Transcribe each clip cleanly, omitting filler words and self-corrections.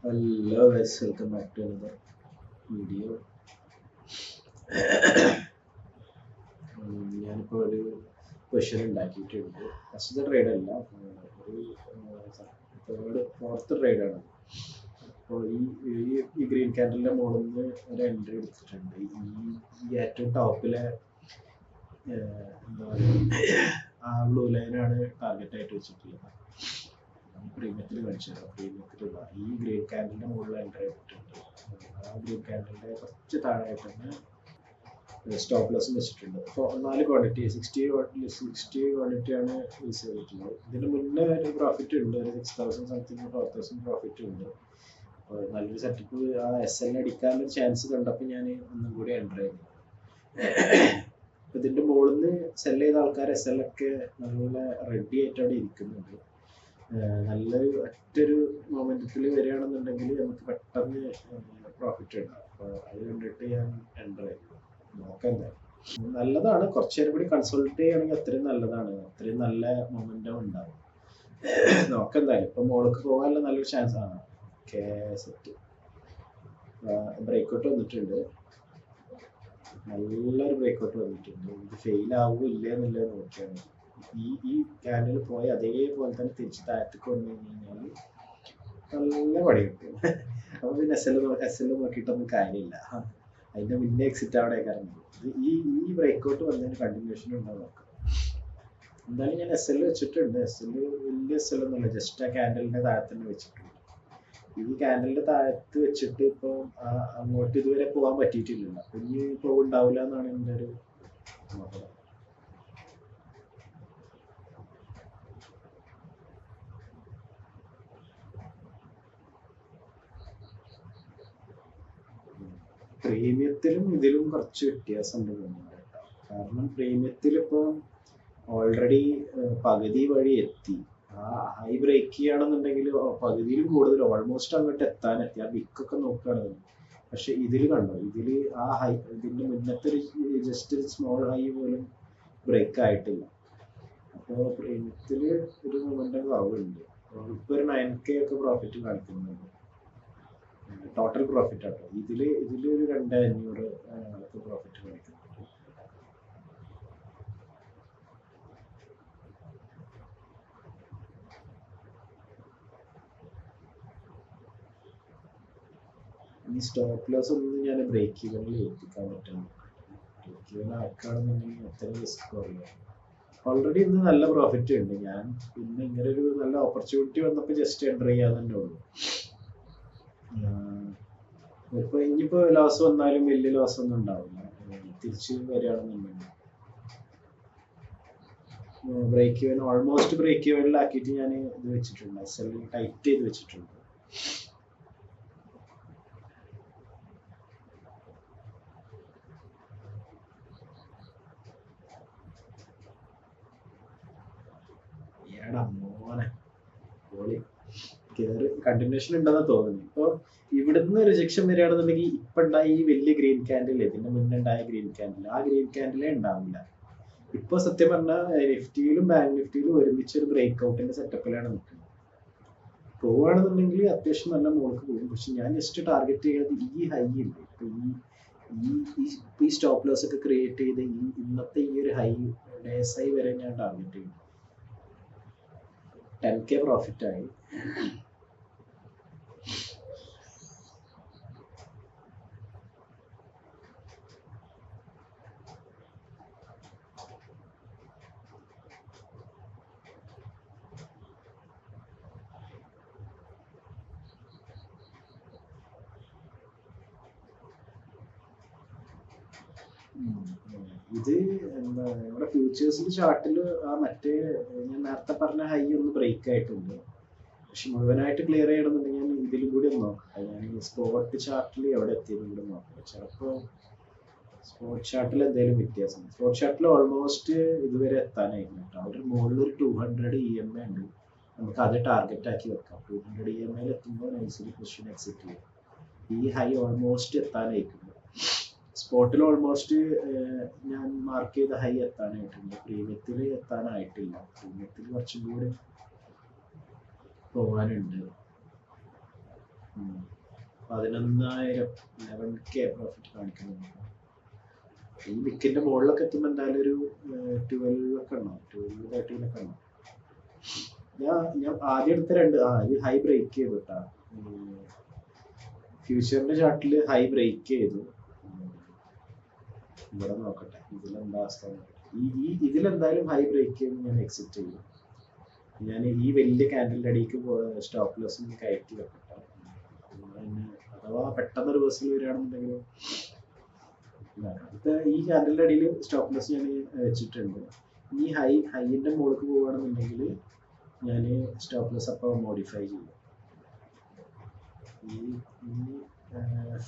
Hello guys, welcome back to another video. ഞാനിപ്പോൾ ഒരു question ഉണ്ടാക്കിയിട്ടുണ്ട്. ഫസ്റ്റ് ട്രേഡ് അല്ല, ഒരു ഫോർത്ത് ട്രേഡാണ്. അപ്പോൾ ഈ ഗ്രീൻ ക്യാൻഡലിൻ്റെ മുകളിൽ നിന്ന് ഒരു എൻട്രി എടുത്തിട്ടുണ്ട്. ഈ ഏറ്റവും ടോപ്പിലെ എന്താ പറയുക, ആ ബ്ലൂ ലൈനാണ് ടാർഗറ്റായിട്ട് വെച്ചിട്ടുള്ളത്. പ്രീമിയത്തിൽ കാണിച്ചു തരാം. പ്രീമിയത്തിലുള്ള ഈ ഗ്രീൻ ക്യാൻഡലിൻ്റെ മുകളിൽ എൻട്രി എടുത്തിട്ടുണ്ട്. ആ ഗ്രീൻ ക്യാൻഡലിൻ്റെ കുറച്ച് താഴെയായിട്ട് തന്നെ സ്റ്റോപ്പ് ലോസ് വെച്ചിട്ടുണ്ട്. അപ്പോൾ 4 ക്വാണ്ടിറ്റി 60 ക്വാണ്ടിറ്റിയാണ് യൂസ് ചെയ്തിട്ടുള്ളത്. ഇതിന് മുന്നേ ഒരു പ്രോഫിറ്റ് ഉണ്ട്, ഒരു 6000 സംതിങ് 4000 പ്രോഫിറ്റ് ഉണ്ട്. അപ്പോൾ നല്ലൊരു സെറ്റപ്പ് ആ SL അടിക്കാനൊരു ചാൻസ് കണ്ടപ്പോൾ ഞാൻ ഒന്നും കൂടി എൻ്റർ ചെയ്തു. ഇതിൻ്റെ മുകളിൽ നിന്ന് സെൽ ചെയ്ത ആൾക്കാർ SL ഒക്കെ നല്ല റെഡി ആയിട്ട് അവിടെ ഇരിക്കുന്നുണ്ട്. നല്ലൊരു ഒറ്റൊരു മൊമെന്റത്തിൽ വരികയാണെന്നുണ്ടെങ്കിൽ നമുക്ക് പെട്ടെന്ന് പ്രോഫിറ്റ് ഉണ്ടാവും. അപ്പോൾ അത് കണ്ടിട്ട് ഞാൻ എൻ്റർ ചെയ്തു. നോക്കാം, നല്ലതാണ്. കുറച്ച് നേരം കൂടി കൺസൾട്ട് ചെയ്യുകയാണെങ്കിൽ അത്രയും നല്ലതാണ്. അത്രയും നല്ല മൊമെന്റം ഉണ്ടാവും. നോക്കാം എന്തായാലും. ഇപ്പം മോൾക്ക് പോകാനുള്ള നല്ലൊരു ചാൻസ് ആണ്. Okay, set. ബ്രേക്ക്ഔട്ട് വന്നിട്ടുണ്ട്, നല്ലൊരു ബ്രേക്ക്ഔട്ട് വന്നിട്ടുണ്ട്. ഇത് ഫെയിൽ ആവുമോ ഇല്ല എന്നുള്ളത് നോക്കിയാണ്. ഈ ക്യാൻഡിൽ പോയി അതേപോലെ തന്നെ തിരിച്ച് താഴത്തേക്ക് വന്നു കഴിഞ്ഞാൽ നല്ല പണി കിട്ടും. അപ്പോൾ പിന്നെ എസ് എൽ നോക്കിയിട്ടൊന്നും കാര്യമില്ല. അതിൻ്റെ മുന്നേ എക്സിറ്റ് അവിടെ കാരണം ഈ ബ്രേക്ക്ഔട്ട് വന്നതിന് കണ്ടിന്യൂഷൻ ഉണ്ടാവും നോക്കാം. എന്തായാലും ഞാൻ SL വെച്ചിട്ടുണ്ട്. വലിയ SL ഒന്നുമില്ല, ജസ്റ്റ് ആ ക്യാൻഡലിൻ്റെ താഴത്ത് തന്നെ വെച്ചിട്ടുണ്ട്. ഈ ക്യാൻഡലിൻ്റെ താഴത്ത് വെച്ചിട്ട് ഇപ്പോൾ അങ്ങോട്ട് ഇതുവരെ പോകാൻ പറ്റിയിട്ടില്ല. അപ്പം ഇനി ഉണ്ടാവില്ല എന്നാണ് എൻ്റെ ഒരു നോക്കണം. പ്രീമിയത്തിലും ഇതിലും കുറച്ച് വ്യത്യാസമുണ്ട് തോന്നുന്നുണ്ട് കേട്ടോ. കാരണം പ്രീമിയത്തിൽ ഇപ്പോൾ ഓൾറെഡി പകുതി വഴി എത്തി. ആ ഹൈ ബ്രേക്ക് ചെയ്യുകയാണെന്നുണ്ടെങ്കിൽ പകുതിയിലും കൂടുതൽ ഓൾമോസ്റ്റ് അങ്ങോട്ട് എത്താനെത്തി. ആ വിക്കൊക്കെ നോക്കുകയാണെങ്കിൽ. പക്ഷെ ഇതിൽ കണ്ടോ, ഇതിൽ ആ ഹൈ, ഇതിൻ്റെ മുന്നത്തെ ഒരു ജസ്റ്റ് ഒരു സ്മോൾ ഹൈ പോലും ബ്രേക്ക് ആയിട്ടില്ല. അപ്പോൾ പ്രീമിയത്തിൽ ഒരു മൊമെൻ്റം കുറവുണ്ട്. ഇപ്പോൾ ഒരു 9K ഒക്കെ പ്രോഫിറ്റ് കാണിക്കുന്നുണ്ട്, ടോട്ടൽ പ്രോഫിറ്റ് ആട്ടോ. ഇതില് ഒരു 2500 ഒക്കെ പ്രോഫിറ്റ് കാണിക്കുന്നുണ്ട്. ഈ സ്റ്റോപ്പ് ലോസ് ഒന്നും ഞാൻ ബ്രേക്ക് ഈവനിൽ എത്തിക്കാൻ പറ്റുന്നു. ബ്രേക്ക് ഈവൻ ആക്കുകയാണെന്നുണ്ടെങ്കിൽ അത്രയും റിസ്ക് കുറയും. ഓൾറെഡി ഇന്ന് നല്ല പ്രോഫിറ്റ് ഉണ്ട്. ഞാൻ പിന്നെ ഇങ്ങനെ ഒരു നല്ല ഓപ്പർച്യൂണിറ്റി വന്നപ്പോൾ ജസ്റ്റ് എൻ്റർ ചെയ്യാൻ തന്നെ ഉള്ളൂ. ഇപ്പൊ ഇനിയിപ്പോ ലോസ് വന്നാലും വലിയ ലോസ് ഒന്നും ഉണ്ടാവില്ല. തിരിച്ച് വരികയാണെന്നുണ്ടെങ്കിൽ ബ്രേക്ക് ഈവൻ ഓൾമോസ്റ്റ് ബ്രേക്ക് ഈവനിലാക്കിയിട്ട് ഞാൻ ഇത് വെച്ചിട്ടുണ്ട്, SL ടൈറ്റ് ചെയ്ത് വെച്ചിട്ടുണ്ട്. മോനെ പൊളി കയറി കണ്ടിന്യൂഷൻ ഉണ്ടെന്ന് തോന്നുന്നു. ഇപ്പോൾ ഇവിടുന്ന് റിജക്ഷൻ വരികയാണെന്നുണ്ടെങ്കിൽ ഇപ്പൊ ഉണ്ടായ ഈ വലിയ ഗ്രീൻ ക്യാൻഡിൽ, ഇതിന്റെ മുന്നേ ഉണ്ടായ ഗ്രീൻ ക്യാൻഡിൽ, ആ ഗ്രീൻ ക്യാൻഡിലേ ഉണ്ടാവില്ല. ഇപ്പൊ സത്യം പറഞ്ഞാൽ നിഫ്റ്റിയിലും ബാങ്ക് നിഫ്റ്റിയിലും ഒരുമിച്ച് ഒരു ബ്രേക്ക് ഔട്ടിന്റെ സെറ്റപ്പിലാണ് നിൽക്കുന്നത്. പോവുകയാണെന്നുണ്ടെങ്കിൽ അത്യാവശ്യം നല്ല മുകൾക്ക് പോകും. പക്ഷെ ഞാൻ ജസ്റ്റ് ടാർഗറ്റ് ചെയ്യുന്നത് ഈ ഹൈ ഇല്ലേ, ഇപ്പൊ ഈ സ്റ്റോപ്പ് ലോസ് ഒക്കെ ക്രിയേറ്റ് ചെയ്ത് ഇന്നത്തെ ഈ ഒരു ഹൈ, ഡേസ് ഹൈ വരെ ഞാൻ ടാർഗറ്റ് ചെയ്യുന്നു. 10K പ്രോഫിറ്റ് ആയി. ഇത് എന്താ നമ്മുടെ ഫ്യൂച്ചേഴ്സിന്റെ ചാർട്ടിൽ ആ മറ്റേ ഞാൻ നേരത്തെ പറഞ്ഞ ഹൈ ഒന്ന് ബ്രേക്ക് ആയിട്ടുണ്ട്. പക്ഷെ മുഴുവനായിട്ട് ക്ലിയർ ചെയ്യണമെന്നുണ്ടെങ്കിൽ ഞാൻ ഇതിലും കൂടി ഒന്ന് നോക്കാം. ഞാൻ സ്പോട്ട് ചാർട്ടിൽ എവിടെ എത്തിയതും കൂടി നോക്കാം. ചിലപ്പോൾ സ്പോട്ട് ചാർട്ടിൽ എന്തെങ്കിലും വ്യത്യാസം. സ്പോട്ട് ചാർട്ടിൽ ഓൾമോസ്റ്റ് ഇതുവരെ എത്താനായിരുന്നു കേട്ടോ. അവിടെ മുകളിൽ ഒരു 200 EMA ഉണ്ട്, നമുക്ക് അത് ടാർഗറ്റ് ആക്കി വെക്കാം. 200 EMA എത്തുമ്പോൾ നൈസിലി പൊസിഷൻ എക്സിറ്റ് ചെയ്യും. ഈ ഹൈ ഓൾമോസ്റ്റ് എത്താനായിട്ടുണ്ട്. സ്പോട്ടിൽ ഓൾമോസ്റ്റ് ഞാൻ മാർക്ക് ചെയ്ത ഹൈ എത്താനായിട്ടുണ്ട്. പ്രീമിയത്തിൽ എത്താനായിട്ടില്ല. പ്രീമിയത്തിൽ കുറച്ചും കൂടി പോകാനുണ്ട്. 11,000 11K പ്രോഫിറ്റ് കാണിക്കുന്നുണ്ട്. ഈ വിക്കിന്റെ മുകളിലൊക്കെ എത്തുമ്പോൾ എന്തായാലും ഒരു 12 ഒക്കെ ഉണ്ടാവും, 12 13 ഒക്കെ ഉണ്ടാവും. ഞാൻ ആദ്യം എടുത്ത ഇത് ഹൈ ബ്രേക്ക് ചെയ്തു കേട്ടാ. ഫ്യൂച്ചറിന്റെ ചാർട്ടിൽ ഹൈ ബ്രേക്ക് ചെയ്തു. ഇവിടെ നോക്കട്ടെ ഇതിലെന്താ അവസ്ഥ. ഇതിലെന്തായാലും ഹൈ ബ്രേക്ക് ചെയ്ത് ഞാൻ എക്സിറ്റ് ചെയ്യും. ഞാൻ ഈ വലിയ ക്യാൻഡലിന്റെ അടിക്ക് സ്റ്റോപ്പ് ലോസ് കയറ്റി വെക്കട്ടെ. അഥവാ പെട്ടെന്ന് റിവേഴ്സൽ വരികയാണെന്നുണ്ടെങ്കിൽ ഈ ക്യാൻഡലിന്റെ അടിയിൽ സ്റ്റോപ്പ് ലോസ് ഞാൻ വെച്ചിട്ടുണ്ട്. ഈ ഹൈന്റെ മുകളിലേക്ക് പോവുകയാണെന്നുണ്ടെങ്കിൽ ഞാൻ സ്റ്റോപ്പ് ലോസ് അപ്പോൾ മോഡിഫൈ ചെയ്യും. ഈ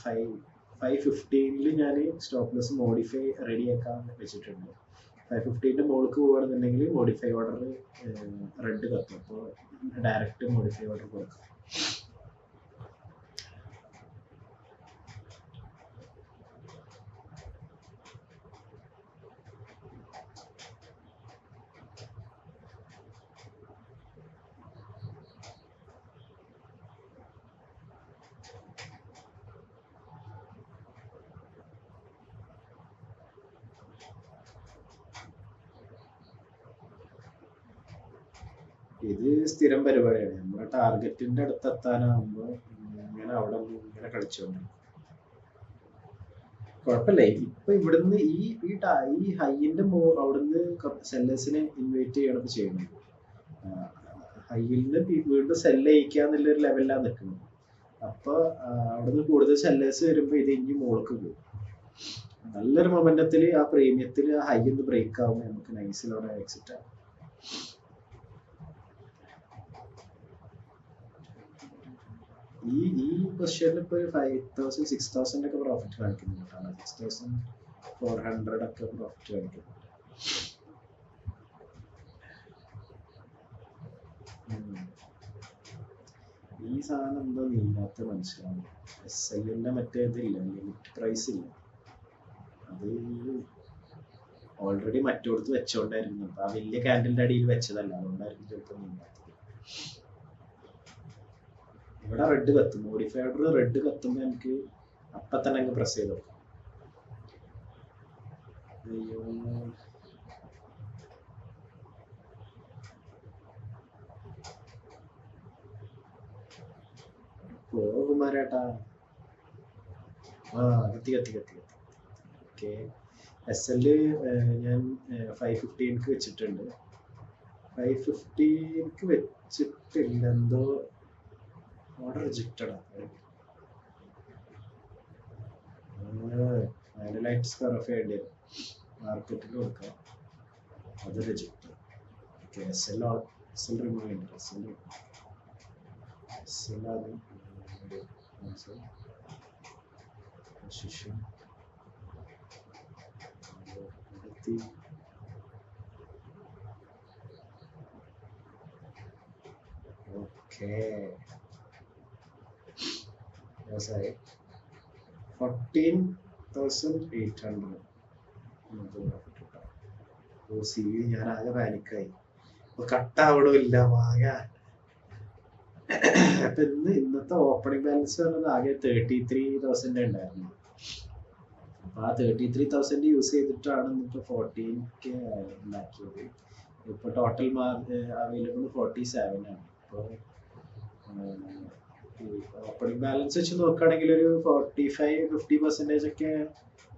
515 ഞാൻ സ്റ്റോപ്പ് ലോസ് മോഡിഫൈ റെഡിയാക്കാൻ വെച്ചിട്ടുണ്ട്. 515 മുകളിലേക്ക് പോവുകയാണെന്നുണ്ടെങ്കിൽ മോഡിഫൈ ഓർഡർ റെഡ് കത്തും. അപ്പോൾ ഡയറക്റ്റ് മോഡിഫൈ ഓർഡർ കൊടുക്കാം. ഇത് സ്ഥിരം പരിപാടിയാണ്. നമ്മളെ ടാർഗറ്റിന്റെ അടുത്തെത്താനാകുമ്പോൾ ഇങ്ങനെ അവിടെ ഇങ്ങനെ കളിച്ചോണ്ടിരിക്കും. കുഴപ്പമില്ല. ഇപ്പൊ ഇവിടുന്ന് ഈ ഹൈന്റെ അവിടുന്ന് സെല്ലേഴ്സിനെ ഇൻവൈറ്റ് ചെയ്യണത് ചെയ്യുന്നത്. ഹൈയിൽ നിന്ന് വീണ്ടും സെല്ല് ചെയ്യിക്കാന്നുള്ളൊരു ലെവലിലാണ് നിൽക്കുന്നത്. അപ്പൊ അവിടുന്ന് കൂടുതൽ സെല്ലേഴ്സ് വരുമ്പോ ഇത് ഇനി മുകളിലേക്ക് പോകും. നല്ലൊരു മൊമെന്റത്തിൽ ആ പ്രീമിയത്തിൽ ആ ഹൈ ഒന്ന് ബ്രേക്ക് ആവുമ്പോൾ നമുക്ക് നൈസിലൂടെ എക്സിറ്റ് ആവും. ഈ പൊസിഷനിൽ ഇപ്പോൾ 5,000 6,000 ഒക്കെ പ്രോഫിറ്റ് കാണിക്കുന്നുണ്ട്. 6,400 ഒക്കെ പ്രോഫിറ്റ് കാണിക്കുന്നു. ഈ സാധനം എന്തോ നീങ്ങാത്ത മനസ്സിലാവും. SLന്റെ മറ്റേ ഇതില്ല, ലിമിറ്റ് പ്രൈസ് ഇല്ല. അത് ഓൾറെഡി മറ്റോടത്ത് വെച്ചോണ്ടായിരുന്നു. അപ്പൊ ആ വലിയ ക്യാൻഡലിന്റെ അടിയിൽ വെച്ചതല്ല, അതുകൊണ്ടായിരിക്കും ചിലപ്പോൾ നീങ്ങാത്തത്. ഇവിടെ റെഡ് കത്തും. മോഡിഫൈ ഓർഡർ റെഡ് കത്തുമ്പോൾ എനിക്ക് അപ്പം തന്നെ അങ്ങ് പ്രസ് ചെയ്ത് നോക്കാം. അയ്യോ, കുമാരേട്ടാ. കത്തി. ഓക്കെ, SL ഞാൻ 515 വെച്ചിട്ടുണ്ട്. 515 വെച്ചിട്ടില്ല, എന്തോ ഓർഡർ റിജക്റ്റഡ് ആണ്. ലൈറ്റ് സ്ക്വയർ ഓഫ് വേണ്ടി വരും, മാർക്കറ്റിൽ കൊടുക്കാം. അത് റിജക്റ്റ്. ഓക്കെ, SL റിമൂവ് ചെയ്യുന്നുണ്ട്. SL അത് പൊസിഷൻ ഓക്കെ. 14,800 ഞാൻ ആകെ പാനിക്കായി. കട്ടാവണമില്ല വാങ്ങ. അപ്പൊ ഇന്നത്തെ ഓപ്പണിംഗ് ബാലൻസ് പറഞ്ഞത് ആകെ 33,000 ഉണ്ടായിരുന്നു. അപ്പൊ ആ 33,000 യൂസ് ചെയ്തിട്ടാണ് ഇന്നിപ്പോ 14K ഉണ്ടാക്കിയത്. ഇപ്പൊ ടോട്ടൽ അവൈലബിൾ 47 ആണ്. ഇപ്പൊ ഓപ്പണിംഗ് ബാലൻസ് വെച്ച് നോക്കുകയാണെങ്കിൽ ഒരു 45-50% ഒക്കെ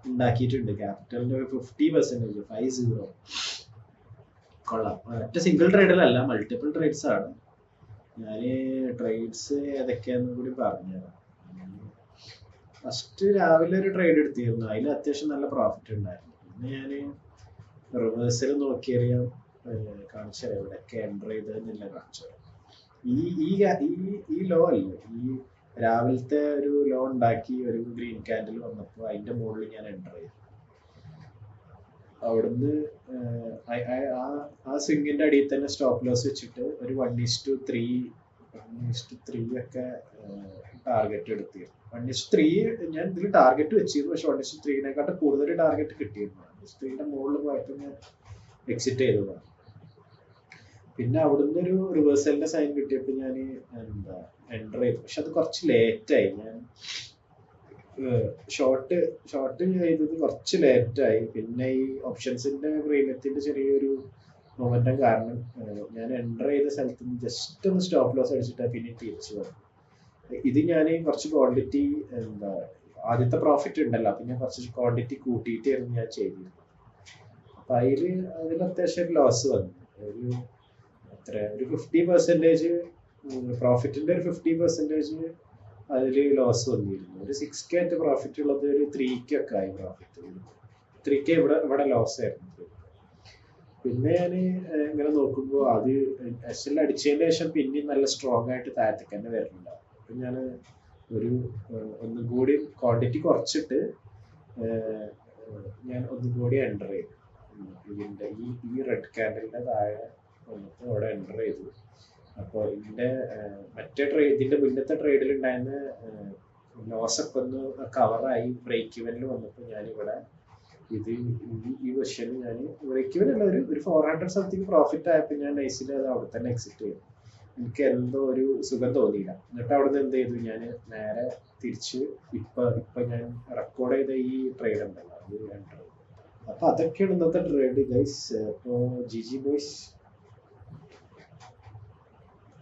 ഉണ്ടാക്കിയിട്ടുണ്ട്. ക്യാപിറ്റലിന്റെ ഒരു 50%, 50. കൊള്ളാം. ഒറ്റ സിംഗിൾ ട്രേഡിലല്ല, മൾട്ടിപ്പിൾ ട്രേഡ്സ് ആണ്. ഞാൻ ട്രേഡ്സ് ഏതൊക്കെയാന്ന് കൂടി പറഞ്ഞുതരാം. ഫസ്റ്റ് രാവിലെ ഒരു ട്രേഡ് എടുത്തിരുന്നു, അതിൽ അത്യാവശ്യം നല്ല പ്രോഫിറ്റ് ഉണ്ടായിരുന്നു. പിന്നെ ഞാൻ റിവേഴ്സൽ നോക്കിയറിയാം കാണിച്ചു തരാം. എവിടെയൊക്കെ എൻ്റർ ചെയ്തതെന്നില്ല കാണിച്ചു തരാം. ഈ ലോ അല്ലേ, ഈ രാവിലത്തെ ഒരു ലോ ഉണ്ടാക്കി ഒരു ഗ്രീൻ ക്യാൻഡിൽ വന്നപ്പോൾ അതിന്റെ മുകളിൽ ഞാൻ എൻ്റർ ചെയ്തു. അവിടുന്ന് ആ സ്വിങ്ങിന്റെ അടിയിൽ തന്നെ സ്റ്റോപ്പ് ലോസ് വെച്ചിട്ട് ഒരു 1:3 ഒക്കെ ടാർഗറ്റ് എടുത്തിരുന്നു. 1:3 ഞാൻ ഇതിൽ ടാർഗറ്റ് വെച്ചിരുന്നു, പക്ഷെ 1:3 കൂടുതൽ ടാർഗറ്റ് കിട്ടിയിരുന്നു. 1:3 മുകളിൽ പോയപ്പോൾ ഞാൻ എക്സിറ്റ് ചെയ്തതാണ്. പിന്നെ അവിടുന്ന് ഒരു റിവേഴ്സലിന്റെ സൈൻ കിട്ടിയപ്പോൾ ഞാൻ എൻ്റർ ചെയ്തു. പക്ഷെ അത് കുറച്ച് ലേറ്റായി. ഞാൻ ഷോർട്ട് ചെയ്തത് കുറച്ച് ലേറ്റായി. പിന്നെ ഈ ഓപ്ഷൻസിന്റെ പ്രീമിയത്തിന്റെ ചെറിയൊരു മൊമെന്റം കാരണം ഞാൻ എൻ്റർ ചെയ്ത സ്ഥലത്ത് നിന്ന് ജസ്റ്റ് ഒന്ന് സ്റ്റോപ്പ് ലോസ് അടിച്ചിട്ടാണ് പിന്നെ തിരിച്ചു വന്നു. ഇത് ഞാൻ കുറച്ച് ക്വാണ്ടിറ്റി ആദ്യത്തെ പ്രോഫിറ്റ് ഉണ്ടല്ലോ, അപ്പൊ ഞാൻ കുറച്ച് ക്വാണ്ടിറ്റി കൂട്ടിയിട്ടായിരുന്നു ഞാൻ ചെയ്തിരുന്നത്. അപ്പൊ അതിൽ അത്യാവശ്യം ലോസ് വന്നു. ഒരു 50% പ്രോഫിറ്റിന്റെ ഒരു 50% അതിൽ ലോസ് വന്നിരുന്നു. ഒരു 6K പ്രോഫിറ്റ് ഉള്ളത് ഒരു 3K ഒക്കെ ആയി പ്രോഫിറ്റ്. 3K ഇവിടെ ലോസ് ആയിരുന്നു. പിന്നെ ഞാൻ ഇങ്ങനെ നോക്കുമ്പോൾ അത് SL അടിച്ചതിന് ശേഷം പിന്നെയും നല്ല സ്ട്രോങ് ആയിട്ട് താഴത്തേക്ക് തന്നെ വരുന്നുണ്ടാവും. അപ്പം ഞാൻ ഒന്നും കൂടി ക്വാണ്ടിറ്റി കുറച്ചിട്ട് ഞാൻ ഒന്നും കൂടി എൻ്റർ ചെയ്തു. ഇതിൻ്റെ ഈ റെഡ് ക്യാൻഡലിൻ്റെ താഴെ വന്നിട്ട് അവിടെ എൻ്റർ ചെയ്തു. അപ്പോൾ ഇതിൻ്റെ മുന്നത്തെ ട്രേഡിൽ ഉണ്ടായിരുന്ന ലോസൊക്കെ ഒന്ന് കവറായി ബ്രേക്ക് ഇവനിൽ വന്നപ്പോൾ ഞാനിവിടെ ഈ പൊസിഷനിൽ ഞാൻ ബ്രേക്ക് ഇവൻ അല്ല, ഒരു 400 സംതിങ് പ്രോഫിറ്റ് ആയപ്പോൾ ഞാൻ നൈസിൽ അത് അവിടെ തന്നെ എക്സിറ്റ് ചെയ്തു. എനിക്ക് എന്തോ ഒരു സുഖം തോന്നിയില്ല. എന്നിട്ട് അവിടെ നിന്ന് എന്ത് ചെയ്തു, ഞാൻ നേരെ തിരിച്ച് ഇപ്പൊ ഞാൻ റെക്കോർഡ് ചെയ്ത ഈ ട്രേഡ് ഉണ്ടല്ലോ അത് എൻ്റർ ചെയ്തു. അപ്പൊ അതൊക്കെയാണ് ഇന്നത്തെ ട്രേഡ് ഗൈസ്. അപ്പോൾ GG ബോയ്സ്